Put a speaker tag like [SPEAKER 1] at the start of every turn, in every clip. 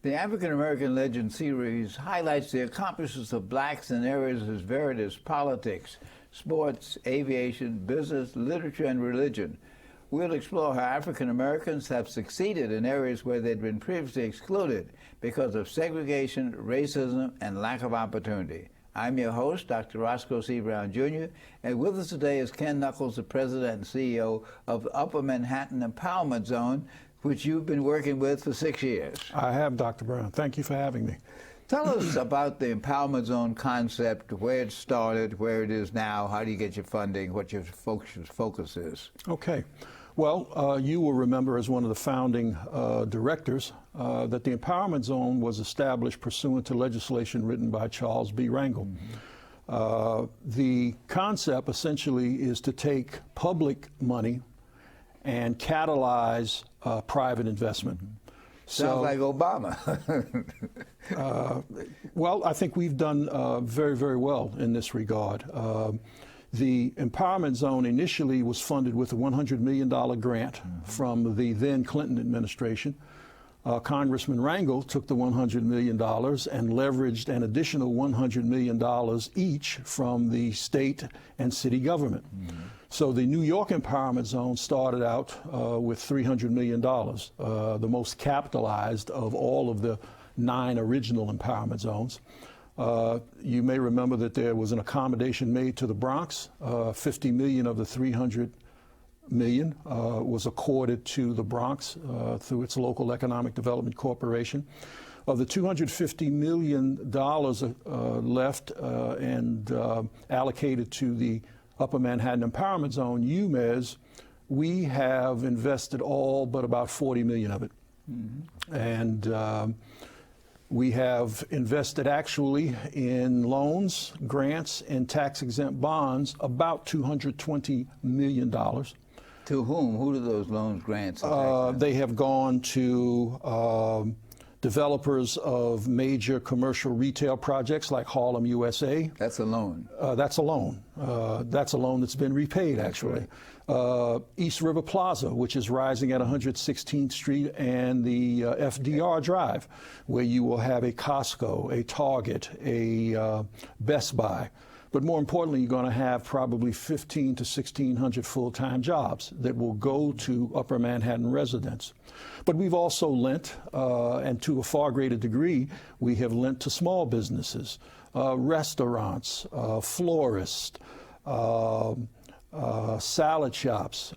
[SPEAKER 1] The African American Legends series highlights the accomplishments of blacks in areas as varied as politics, sports, aviation, business, literature, and religion. We'll explore how African Americans have succeeded in areas where they'd been previously excluded because of segregation, racism, and lack of opportunity. I'm your host, Dr. Roscoe C. Brown, Jr., and with us today is Ken Knuckles, the President and CEO of the Upper Manhattan Empowerment Zone, which you've been working with for 6 years.
[SPEAKER 2] I have, Dr. Brown. Thank you for having me.
[SPEAKER 1] Tell us about the Empowerment Zone concept, where it started, where it is now, how do you get your funding, what your focus is.
[SPEAKER 2] Okay. Well, you will remember as one of the founding directors that the Empowerment Zone was established pursuant to legislation written by Charles B. Rangel. The concept essentially is to take public money and catalyze private investment.
[SPEAKER 1] Sounds like Obama.
[SPEAKER 2] Well, I think we've done very, very well in this regard. The Empowerment Zone initially was funded with a $100 million grant from the then Clinton administration. Congressman Rangel took the $100 million and leveraged an additional $100 million each from the state and city government. So the New York Empowerment Zone started out with $300 million, the most capitalized of all of the 9 original empowerment zones. You may remember that there was an accommodation made to the Bronx. 50 million of the 300 million was accorded to the Bronx through its local economic development corporation. Of the $250 million left and allocated to the Upper Manhattan Empowerment Zone, UMEZ, we have invested all but about 40 million of it. And we have invested actually in loans, grants, and tax-exempt bonds about $220 million.
[SPEAKER 1] To whom? Who do those loans, grants?
[SPEAKER 2] They have gone to developers of major commercial retail projects like Harlem, USA.
[SPEAKER 1] That's a loan.
[SPEAKER 2] That's a loan. That's a loan that's been repaid, actually. Right. East River Plaza, which is rising at 116th Street and the FDR Drive, where you will have a Costco, a Target, a Best Buy. But more importantly, you're going to have probably 1,500 to 1,600 full-time jobs that will go to Upper Manhattan residents. But we've also lent, and to a far greater degree, we have lent to small businesses, restaurants, florists, salad shops.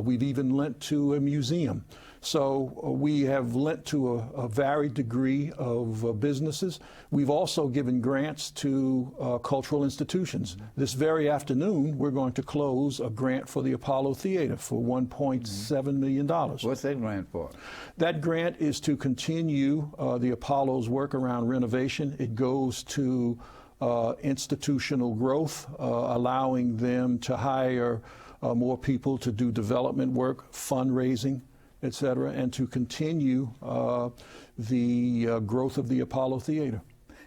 [SPEAKER 2] We've even lent to a museum. So we have lent to a varied degree of businesses. We've also given grants to cultural institutions. This very afternoon, we're going to close a grant for the Apollo Theater for $1.7 million.
[SPEAKER 1] What's that grant for?
[SPEAKER 2] That grant is to continue the Apollo's work around renovation. It goes to institutional growth, allowing them to hire more people to do development work, fundraising, et cetera, and to continue the growth of the Apollo Theater.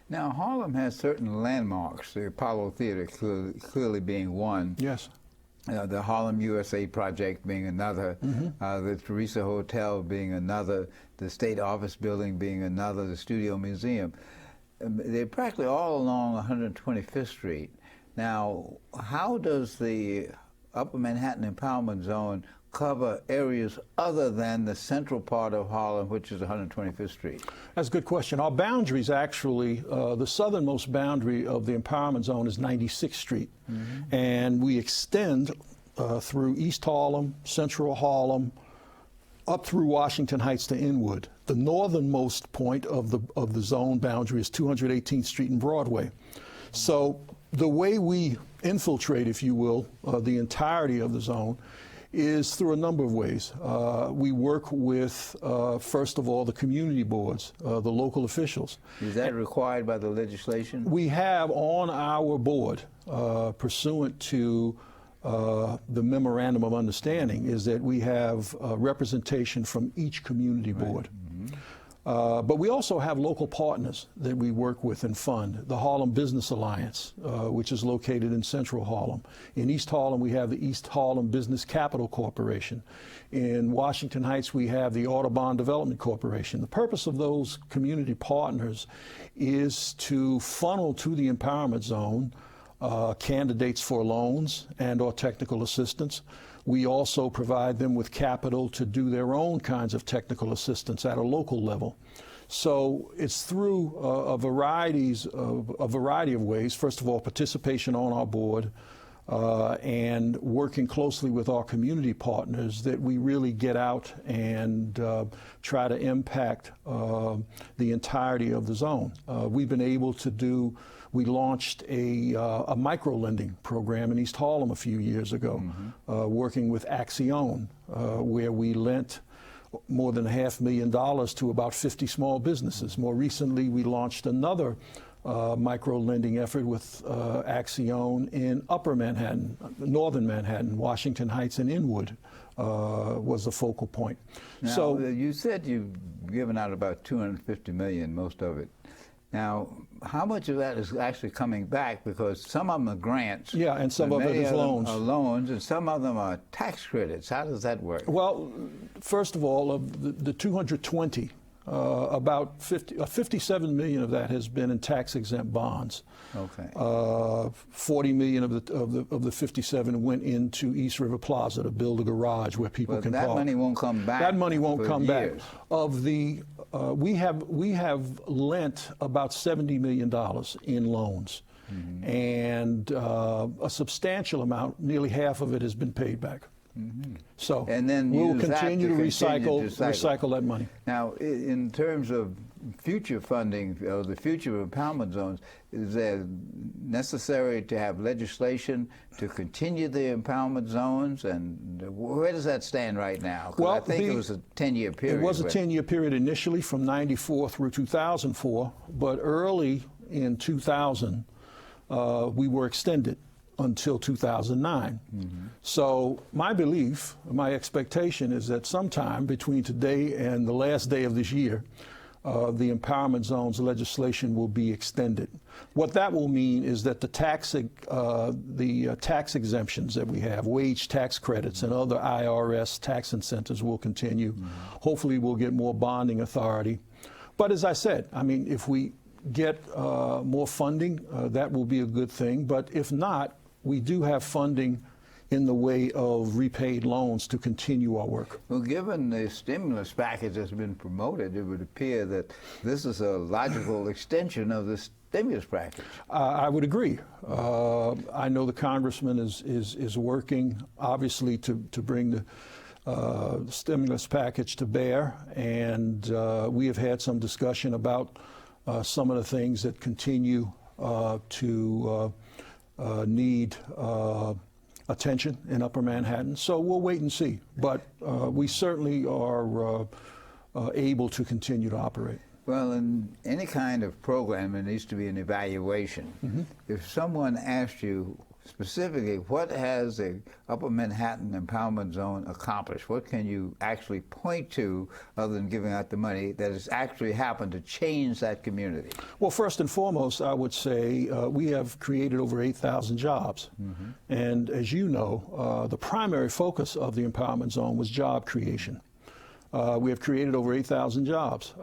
[SPEAKER 1] Now, Harlem has certain landmarks, the Apollo Theater clearly being one.
[SPEAKER 2] Yes.
[SPEAKER 1] The Harlem USA project being another, the Teresa Hotel being another, the State Office Building being another, the Studio Museum. They're practically all along 125th Street. Now, how does the Upper Manhattan Empowerment Zone cover areas other than the central part of Harlem, which is 125th Street?
[SPEAKER 2] That's a good question. Our boundaries actually, the southernmost boundary of the Empowerment Zone is 96th Street. And we extend through East Harlem, Central Harlem, up through Washington Heights to Inwood. The northernmost point of the zone boundary is 218th Street and Broadway. So the way we infiltrate, if you will, the entirety of the zone is through a number of ways. We work with, first of all, the community boards, the local officials.
[SPEAKER 1] Is that required by the legislation?
[SPEAKER 2] We have on our board, pursuant to the memorandum of understanding, is that we have representation from each community board. But we also have local partners that we work with and fund. The Harlem Business Alliance, which is located in Central Harlem. In East Harlem, we have the East Harlem Business Capital Corporation. In Washington Heights, we have the Audubon Development Corporation. The purpose of those community partners is to funnel to the empowerment zone candidates for loans and or technical assistance. We also provide them with capital to do their own kinds of technical assistance at a local level. So it's through a variety of ways. First of all, participation on our board and working closely with our community partners that we really get out and try to impact the entirety of the zone. We've been able to do. We launched a micro-lending program in East Harlem a few years ago, working with Axion, where we lent more than $500,000 to about 50 small businesses. More recently, we launched another micro-lending effort with Axion in Upper Manhattan, Northern Manhattan, Washington Heights, and Inwood was the focal point.
[SPEAKER 1] Now,
[SPEAKER 2] so
[SPEAKER 1] you said you've given out about $250 million, most of it. Now, how much of that is actually coming back? Because some of them are grants.
[SPEAKER 2] Yeah, and some of it is loans.
[SPEAKER 1] Are loans, and some of them are tax credits. How does that work?
[SPEAKER 2] Well, first of all, of the 220, about 57 million of that has been in tax-exempt bonds.
[SPEAKER 1] Okay.
[SPEAKER 2] 40 million of the 57 went into East River Plaza to build a garage where people can park.
[SPEAKER 1] That money won't come back.
[SPEAKER 2] That money won't come back.
[SPEAKER 1] Years.
[SPEAKER 2] Of the we have lent about $70 million in loans, and a substantial amount, nearly half of it, has been paid back. So
[SPEAKER 1] and then
[SPEAKER 2] we'll continue to recycle that money.
[SPEAKER 1] Now, in terms of future funding, the future of empowerment zones, is it necessary to have legislation to continue the empowerment zones? And where does that stand right now?
[SPEAKER 2] Well,
[SPEAKER 1] I think it was a 10-year period.
[SPEAKER 2] It was a 10-year period initially from 94 through 2004, but early in 2000, we were extended until 2009. So my belief, my expectation is that sometime between today and the last day of this year, the empowerment zones legislation will be extended. What that will mean is that the tax exemptions that we have, wage tax credits and other IRS tax incentives will continue. Hopefully we'll get more bonding authority. But as I said, I mean, if we get more funding, that will be a good thing. But if not, we do have funding in the way of repaid loans to continue our work.
[SPEAKER 1] Well, given the stimulus package that's been promoted, it would appear that this is a logical extension of the stimulus package.
[SPEAKER 2] I would agree. I know the congressman is working, obviously, to bring the stimulus package to bear, and we have had some discussion about some of the things that continue to need attention in Upper Manhattan. So we'll wait and see. But we certainly are able to continue to operate.
[SPEAKER 1] Well, in any kind of program, there needs to be an evaluation. If someone asked you specifically, what has the Upper Manhattan Empowerment Zone accomplished? What can you actually point to, other than giving out the money, that has actually happened to change that community?
[SPEAKER 2] Well, first and foremost, I would say we have created over 8,000 jobs. And as you know, the primary focus of the Empowerment Zone was job creation. We have created over 8,000 jobs.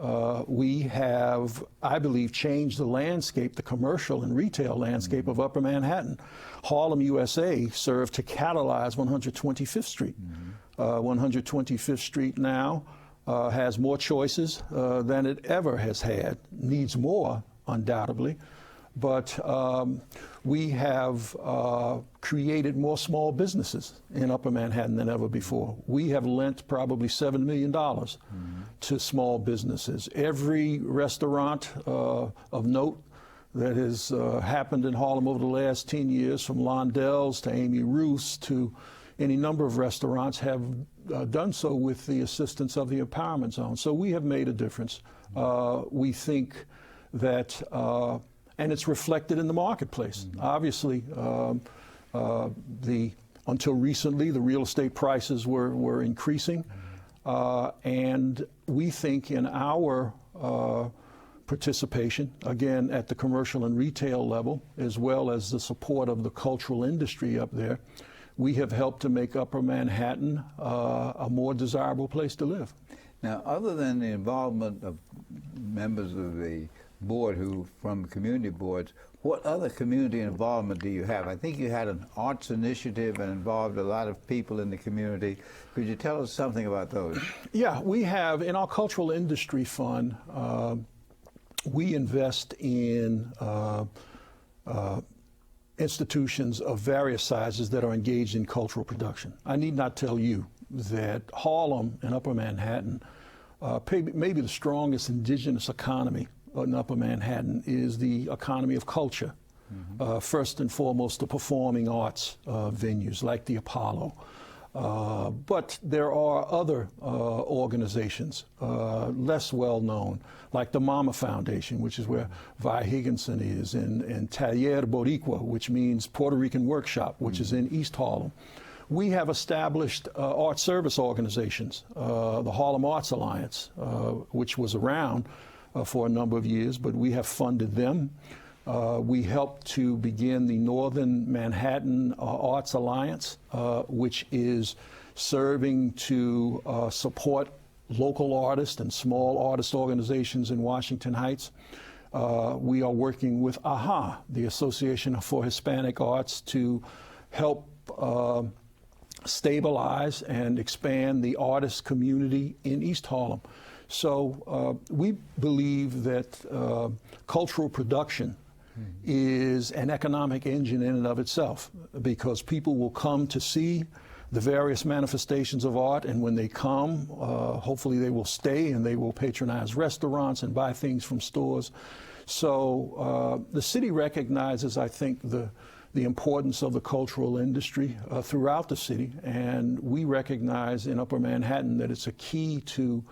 [SPEAKER 2] We have, I believe, changed the landscape, the commercial and retail landscape of Upper Manhattan. Harlem, USA served to catalyze 125th Street. 125th Street now has more choices than it ever has had, needs more, undoubtedly. But we have created more small businesses in Upper Manhattan than ever before. We have lent probably $7 million to small businesses. Every restaurant of note that has happened in Harlem over the last 10 years, from Londell's to Amy Roos to any number of restaurants, have done so with the assistance of the Empowerment Zone. So we have made a difference. We think that and it's reflected in the marketplace. Obviously, until recently, the real estate prices were increasing. And we think in our participation, again, at the commercial and retail level, as well as the support of the cultural industry up there, we have helped to make Upper Manhattan a more desirable place to live.
[SPEAKER 1] Now, other than the involvement of members of the board from community boards, what other community involvement do you have? I think you had an arts initiative and involved a lot of people in the community. Could you tell us something about those?
[SPEAKER 2] Yeah, we have, in our cultural industry fund, we invest in institutions of various sizes that are engaged in cultural production. I need not tell you that Harlem and Upper Manhattan, maybe the strongest indigenous economy in Upper Manhattan is the economy of culture. Mm-hmm. First and foremost, the performing arts venues like the Apollo. But there are other organizations, less well known, like the Mama Foundation, which is where Vi Higginson is, and Taller Boricua, which means Puerto Rican Workshop, which is in East Harlem. We have established art service organizations, the Harlem Arts Alliance, which was around for a number of years, but we have funded them. We helped to begin the Northern Manhattan Arts Alliance, which is serving to support local artists and small artist organizations in Washington Heights. We are working with AHA, the Association for Hispanic Arts, to help stabilize and expand the artist community in East Harlem. So we believe that cultural production is an economic engine in and of itself, because people will come to see the various manifestations of art, and when they come, hopefully they will stay and they will patronize restaurants and buy things from stores. So the city recognizes, I think, the importance of the cultural industry throughout the city, and we recognize in Upper Manhattan that it's a key to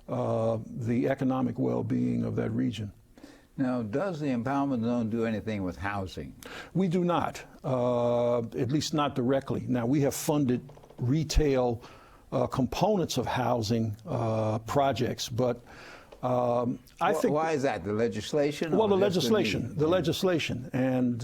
[SPEAKER 2] the economic well-being of that region.
[SPEAKER 1] Now, does the empowerment zone do anything with housing?
[SPEAKER 2] We do not, at least not directly. Now, we have funded retail components of housing projects, but I think...
[SPEAKER 1] Why is that? The legislation?
[SPEAKER 2] Well, the legislation. And,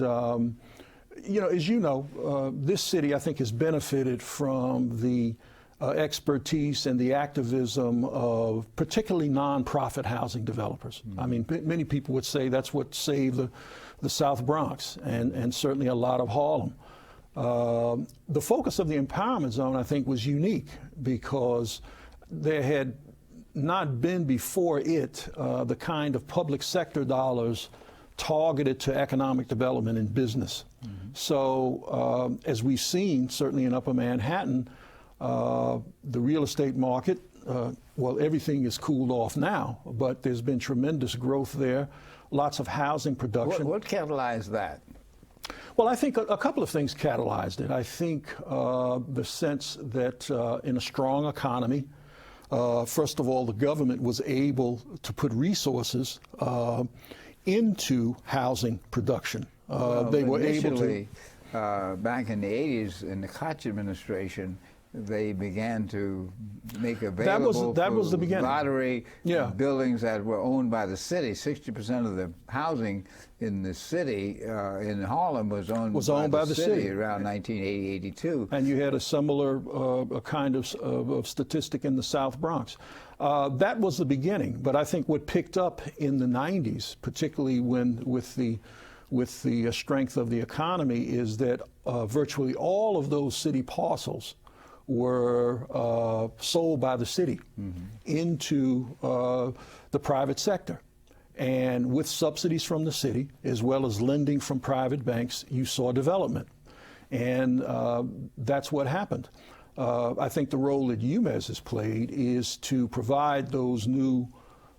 [SPEAKER 2] you know, as you know, this city, I think, has benefited from the expertise and the activism of particularly nonprofit housing developers. Mm-hmm. I mean, many people would say that's what saved the South Bronx and certainly a lot of Harlem. The focus of the empowerment zone, I think, was unique because there had not been before it the kind of public sector dollars targeted to economic development and business. Mm-hmm. So as we've seen, certainly in Upper Manhattan, the real estate market, well, everything is cooled off now, but there's been tremendous growth there, lots of housing production.
[SPEAKER 1] What catalyzed that?
[SPEAKER 2] Well, I think a couple of things catalyzed it. I think the sense that in a strong economy, first of all, the government was able to put resources into housing production. They were able to...
[SPEAKER 1] back in the 80s, in the Koch administration, they began to make available
[SPEAKER 2] that was the beginning.
[SPEAKER 1] Lottery buildings that were owned by the city. 60% of the housing in the city, in Harlem, was owned by the city around 1980-82.
[SPEAKER 2] And you had a similar kind of statistic in the South Bronx. That was the beginning, but I think what picked up in the 90s, particularly with the strength of the economy, is that virtually all of those city parcels were sold by the city into the private sector. And with subsidies from the city, as well as lending from private banks, you saw development. And that's what happened. I think the role that UMES has played is to provide those new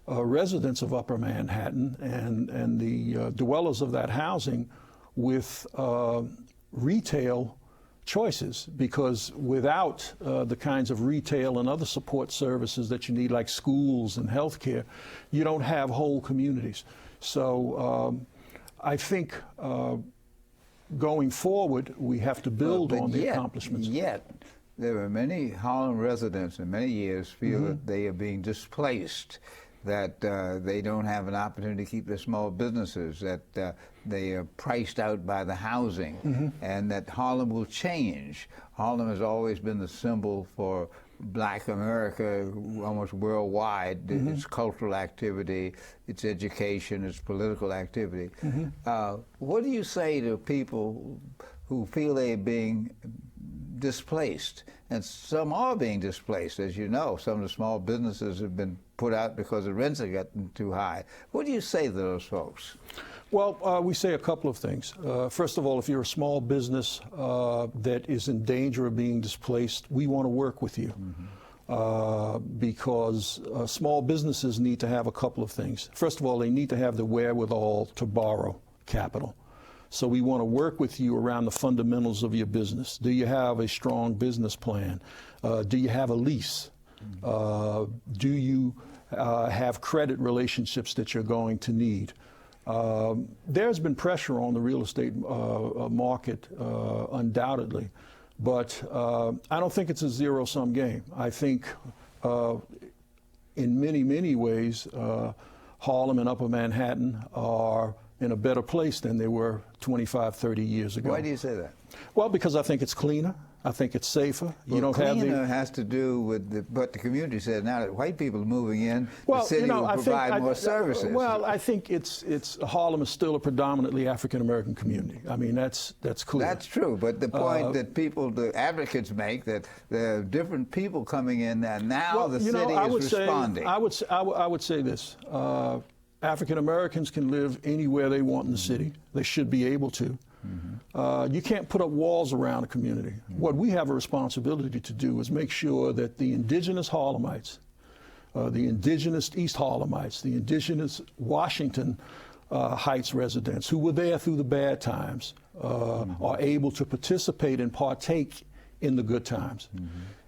[SPEAKER 2] residents of Upper Manhattan and the dwellers of that housing with retail choices, because without the kinds of retail and other support services that you need, like schools and healthcare, you don't have whole communities. So I think going forward, we have to build on the accomplishments.
[SPEAKER 1] Yet, There are many Harlem residents in many years feel that they are being displaced, that they don't have an opportunity to keep their small businesses, that they are priced out by the housing, and that Harlem will change. Harlem has always been the symbol for Black America almost worldwide, its cultural activity, its education, its political activity. What do you say to people who feel they're being displaced? And some are being displaced, as you know. Some of the small businesses have been put out because the rents have gotten too high. What do you say to those folks?
[SPEAKER 2] Well, we say a couple of things. First of all, if you're a small business that is in danger of being displaced, we want to work with you because small businesses need to have a couple of things. First of all, they need to have the wherewithal to borrow capital. So we want to work with you around the fundamentals of your business. Do you have a strong business plan? Do you have a lease? Do you have credit relationships that you're going to need? There's been pressure on the real estate market, undoubtedly, but I don't think it's a zero-sum game. I think in many, many ways, Harlem and Upper Manhattan are in a better place than they were 25, 30 years ago.
[SPEAKER 1] Why do you say that?
[SPEAKER 2] Well, because I think it's cleaner. I think it's safer.
[SPEAKER 1] Well,
[SPEAKER 2] you don't have
[SPEAKER 1] cleaner has to do with what the community said. Now that white people are moving in,
[SPEAKER 2] well,
[SPEAKER 1] the city will provide more services.
[SPEAKER 2] Well, I think it's Harlem is still a predominantly African American community. I mean, that's clear.
[SPEAKER 1] That's true, but the point that the advocates make, that there are different people coming in, that now
[SPEAKER 2] well,
[SPEAKER 1] the city is responding.
[SPEAKER 2] I would say this. African Americans can live anywhere they want in the city. They should be able to. You can't put up walls around a community. What we have a responsibility to do is make sure that the indigenous Harlemites, the indigenous East Harlemites, the indigenous Washington Heights residents who were there through the bad times are able to participate and partake in the good times.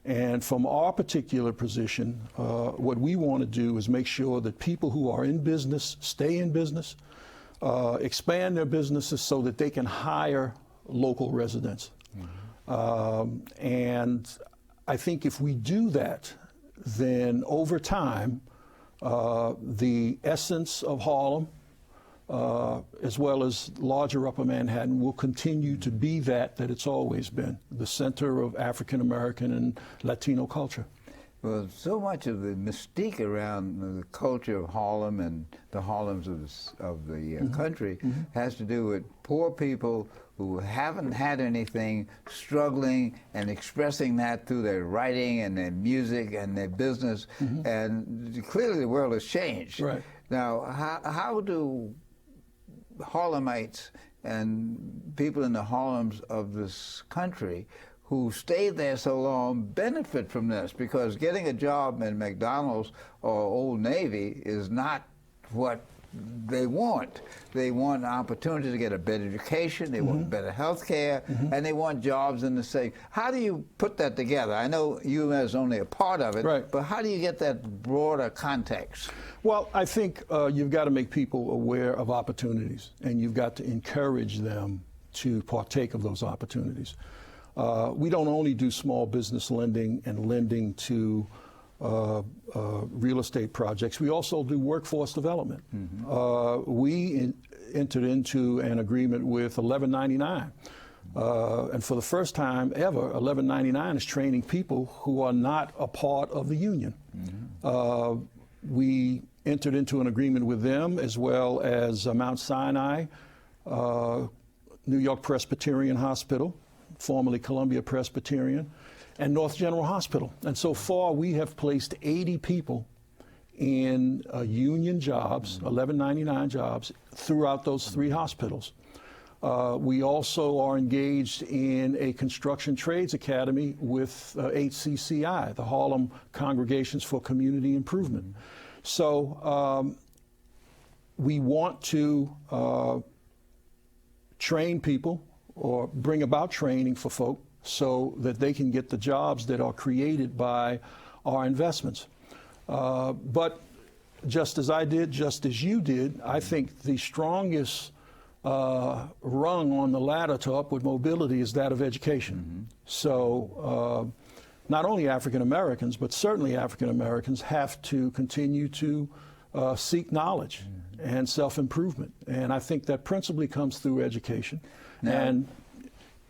[SPEAKER 2] And from our particular position, what we want to do is make sure that people who are in business stay in business, expand their businesses so that they can hire local residents. And I think if we do that, then over time, the essence of Harlem, as well as larger Upper Manhattan, will continue to be that it's always been, the center of African American and Latino culture.
[SPEAKER 1] Well, so much of the mystique around the culture of Harlem and the Harlems of the country has to do with poor people who haven't had anything, struggling and expressing that through their writing and their music and their business. And clearly the world has changed.
[SPEAKER 2] Right.
[SPEAKER 1] Now, how do Harlemites and people in the Harlems of this country who stayed there so long benefit from this? Because getting a job in McDonald's or Old Navy is not what they want. They want an opportunity to get a better education, they want better health care, and they want jobs in the state. How do you put that together? I know UM is only a part of it,
[SPEAKER 2] right,
[SPEAKER 1] but how do you get that broader context?
[SPEAKER 2] Well, I think you've got to make people aware of opportunities, and you've got to encourage them to partake of those opportunities. We don't only do small business lending and lending to real estate projects. We also do workforce development. We entered into an agreement with 1199. And for the first time ever, 1199 is training people who are not a part of the union. We entered into an agreement with them, as well as Mount Sinai, New York Presbyterian Hospital, formerly Columbia Presbyterian, and North General Hospital. And so far, we have placed 80 people in union jobs, 1199 jobs, throughout those three hospitals. We also are engaged in a construction trades academy with HCCI, the Harlem Congregations for Community Improvement. So we want to train people or bring about training for folk so that they can get the jobs that are created by our investments. But just as I did, just as you did, I think the strongest rung on the ladder to upward mobility is that of education. So not only African Americans, but certainly African Americans have to continue to seek knowledge and self-improvement. And I think that principally comes through education. And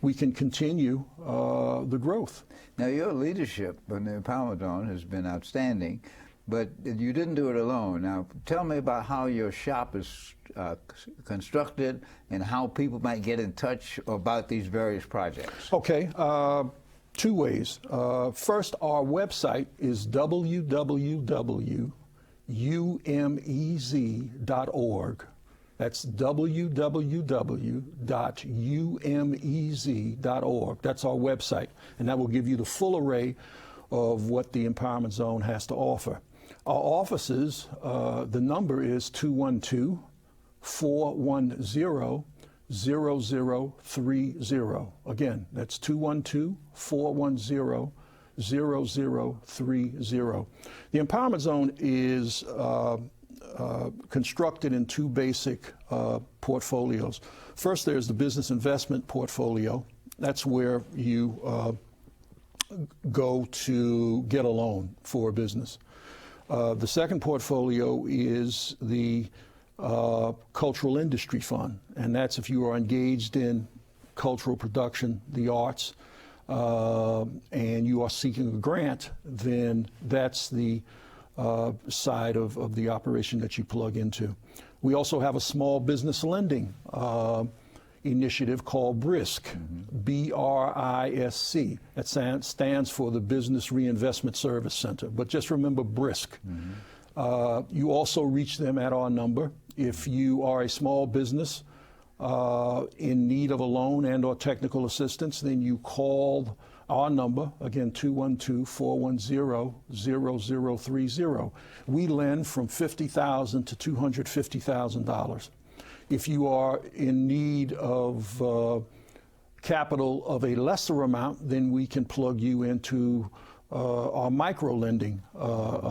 [SPEAKER 2] we can continue the growth.
[SPEAKER 1] Now, your leadership on the Empowerment Zone has been outstanding, but you didn't do it alone. Now, tell me about how your shop is constructed and how people might get in touch about these various projects.
[SPEAKER 2] Okay, two ways. First, our website is www.umez.org. That's www.umez.org. That's our website, and that will give you the full array of what the Empowerment Zone has to offer. Our offices, the number is 212-410-0030. Again, that's 212-410-0030. The Empowerment Zone is constructed in two basic portfolios. First, there's the business investment portfolio. That's where you go to get a loan for a business. The second portfolio is the cultural industry fund, and that's if you are engaged in cultural production, the arts, and you are seeking a grant, then that's the side of the operation that you plug into. We also have a small business lending initiative called BRISC, B-R-I-S-C. That stands for the Business Reinvestment Service Center, but just remember BRISC. You also reach them at our number. If you are a small business in need of a loan and or technical assistance, then you call our number, again, 212-410-0030. We lend from $50,000 to $250,000. If you are in need of capital of a lesser amount, then we can plug you into our micro lending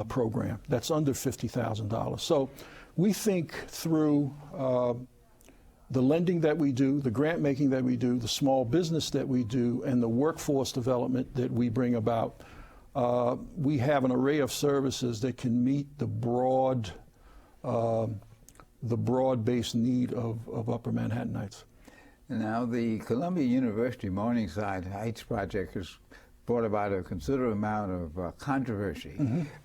[SPEAKER 2] program. That's under $50,000. So we think through the lending that we do, the grant making that we do, the small business that we do, and the workforce development that we bring about, we have an array of services that can meet the broad-based need of Upper Manhattanites.
[SPEAKER 1] Now, the Columbia University Morningside Heights project has brought about a considerable amount of controversy.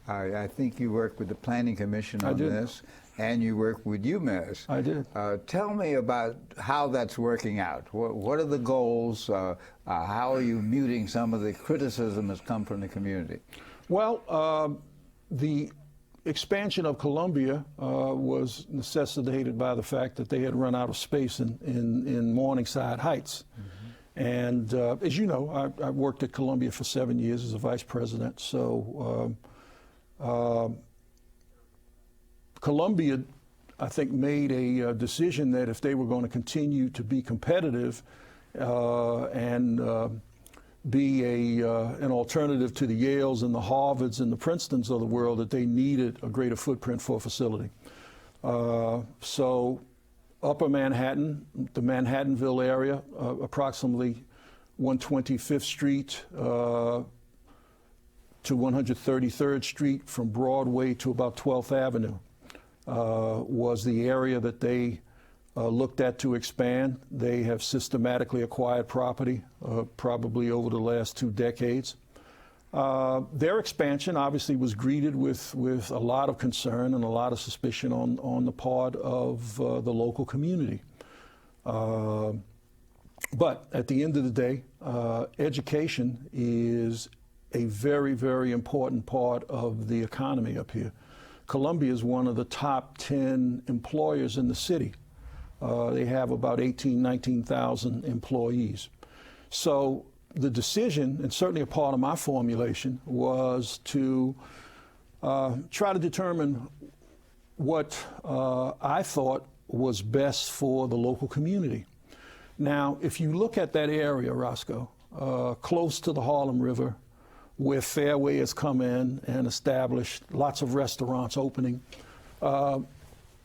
[SPEAKER 1] I think you worked with the Planning Commission on this, and you worked with UMass.
[SPEAKER 2] I did.
[SPEAKER 1] Tell me about how that's working out. What are the goals? How are you muting some of the criticism that's come from the community?
[SPEAKER 2] Well, the expansion of Columbia was necessitated by the fact that they had run out of space in Morningside Heights. And as you know, I worked at Columbia for 7 years as a vice president. So Columbia, I think, made a decision that if they were going to continue to be competitive and be an alternative to the Yales and the Harvards and the Princetons of the world, that they needed a greater footprint for a facility. So Upper Manhattan, the Manhattanville area, approximately 125th Street to 133rd Street, from Broadway to about 12th Avenue, was the area that they looked at to expand. They have systematically acquired property, probably over the last 2 decades. Their expansion obviously was greeted with a lot of concern and a lot of suspicion on the part of the local community. But at the end of the day, education is a very, very important part of the economy up here. Columbia is one of the top 10 employers in the city. They have about 19,000 employees. So the decision, and certainly a part of my formulation, was to try to determine what I thought was best for the local community. Now, if you look at that area, Roscoe, close to the Harlem River, where Fairway has come in and established lots of restaurants opening,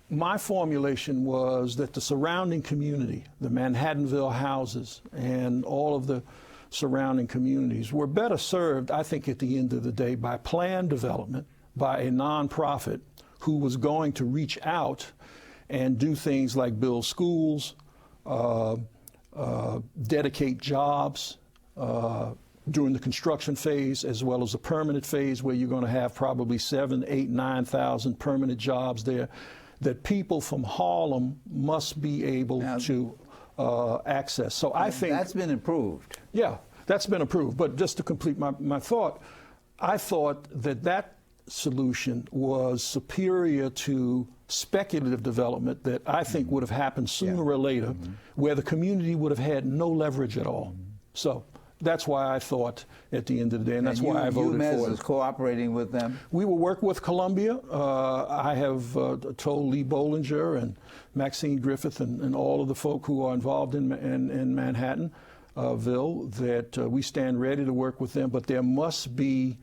[SPEAKER 2] my formulation was that the surrounding community, the Manhattanville houses, and all of the surrounding communities were better served, I think, at the end of the day, by plan development, by a nonprofit who was going to reach out and do things like build schools, dedicate jobs during the construction phase, as well as the permanent phase, where you're going to have probably 7,000, 8,000, 9,000 permanent jobs there, that people from Harlem must be able to access. So I think
[SPEAKER 1] that's been improved.
[SPEAKER 2] Yeah, that's been approved. But just to complete my thought, I thought that solution was superior to speculative development that I think would have happened sooner or later, where the community would have had no leverage at all. So that's why I thought at the end of the day, and that's why I voted for it.
[SPEAKER 1] Is cooperating with them?
[SPEAKER 2] We will work with Columbia. I have told Lee Bollinger and Maxine Griffith and all of the folk who are involved in Manhattanville that we stand ready to work with them, but there must be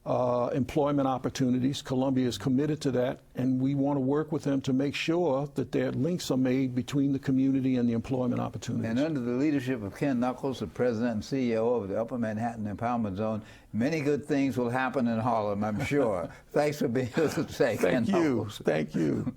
[SPEAKER 2] employment opportunities. Columbia is committed to that, and we want to work with them to make sure that their links are made between the community and the employment opportunities.
[SPEAKER 1] And under the leadership of Ken Knuckles, the president and CEO of the Upper Manhattan Empowerment Zone, many good things will happen in Harlem, I'm sure. Thanks for being with us today, Ken Knuckles.
[SPEAKER 2] Thank you.